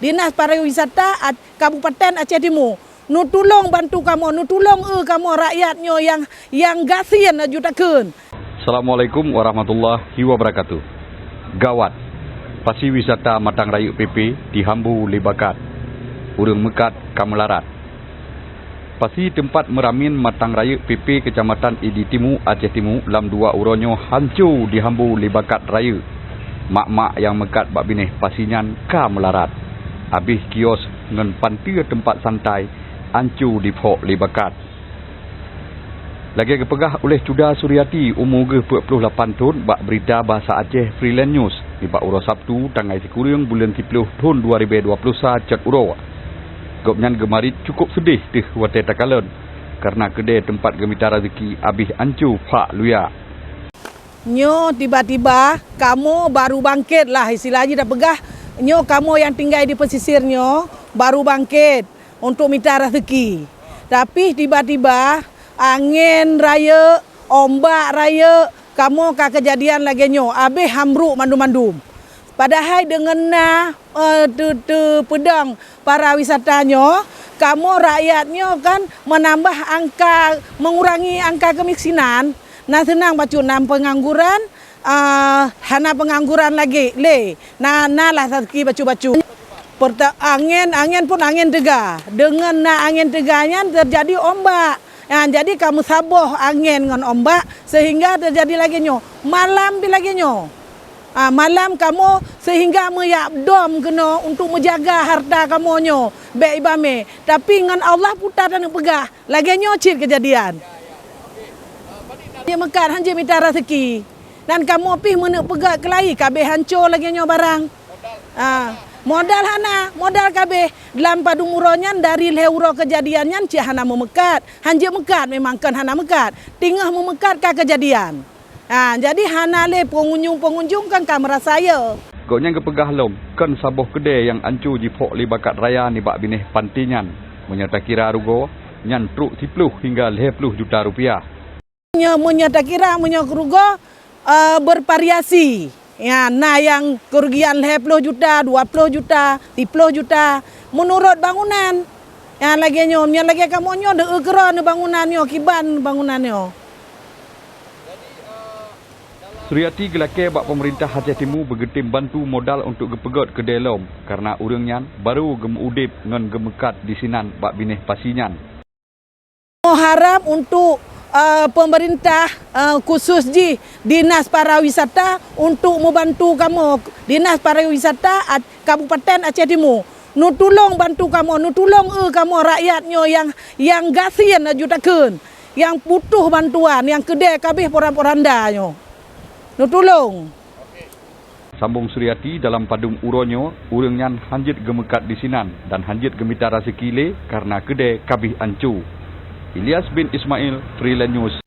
Dinas Pariwisata Kabupaten Aceh Timur. Nu tolong bantu kamu, nu tolong kamu rakyatnya yang gasian jutakeun. Assalamualaikum warahmatullahi wabarakatuh. Gawat, pasi wisata Matang Rayu PP dihambu libakat. Urang mekat kamelarat. Pasi tempat meramin Matang Rayu PP Kecamatan Idi Timu Aceh Timu lam 2 uronyo hancur dihambu libakat rayu. Mak-mak yang mekat bak binih pasinyan kamelarat. Habis kios ngan pantia tempat santai hancur dipok libakat. Lagi kepegah oleh Cuda Suryati umur 48 tahun bak berita bahasa Aceh Freelance News di bak uro Sabtu tanggal 10 bulan 10 tahun 2020 cat uro. Gopnyan gemarit cukup sedih deh wate takalon karena kedai tempat gemita rezeki habis hancur pak luya. Nyo tiba-tiba kamu baru bangkit lah istilahnya dah pegah. Nyo kamu yang tinggal di pesisirnya baru bangkit untuk minta rezeki. Tapi tiba-tiba angin raya, ombak raya, kamu ka kejadian lagi nyo, habis hamruk mandum-mandum. Padahal dengan pedang para wisatanya, kamu rakyatnya kan menambah angka, mengurangi angka kemiskinan. Nah senang bacu nam pengangguran, hana pengangguran lagi le. Nah lah rezeki bacu-bacu. Angin pun angin tegah. Dengan angin tegahnya terjadi ombak. Nah, jadi kamu saboh angin dengan ombak sehingga terjadi lagi nyo. Malam pi lagi nyo. Malam kamu sehingga meyak dom kena untuk menjaga harta kamu nyo. Baik ibame. Tapi dengan Allah putar dan pegah. Lagi nyo cir kejadian. Dia mekat hanya minta rezeki. Dan kamu pi menek pegak kelai kabeh hancur lagi nyo barang. Modal hana, modal kabeh dalam padung uronyan dari leuro kejadiannya cia hana memekat. Hanja mekat memang kan hana mekat. Tingah memekat ka kejadian. Jadi hana le pengunjung kan kamera saya. Goknya kepegah lom kan saboh kedai yang hancur jipok libakat raya ni bak binih pantinyan. Menyata kira rugo nyan truk 10 hingga 50 juta rupiah. Menyata kira rugo bervariasi. Ya, nah yang kerugian 10 juta, 20 juta, 30 juta menurut bangunan. Ya lagi nyo, lagi kamu nyo de geron bangunan nyo, kiban bangunan nyo. Suryati gelake bak pemerintah Aceh Timur bergetim bantu modal untuk gepegot ke delom karena urangnya baru gemudip ngan gemekat di sinan bak binih pasinyan. Harap untuk pemerintah khusus di Dinas Pariwisata untuk membantu kamu. Dinas Pariwisata Kabupaten Aceh Timur. Nu tolong bantu kamu, nu tolong kamu rakyatnya yang gasian jutakeun, yang butuh bantuan, yang kedai kabeh poran-porandanya. Nu tolong. Sambung Suryati dalam padung uronyo, urangnya hanjit gemekat di sinan dan hanjit gemita rezeki le karena kedai kabeh hancur. Ilyas bin Ismail, Freelance News.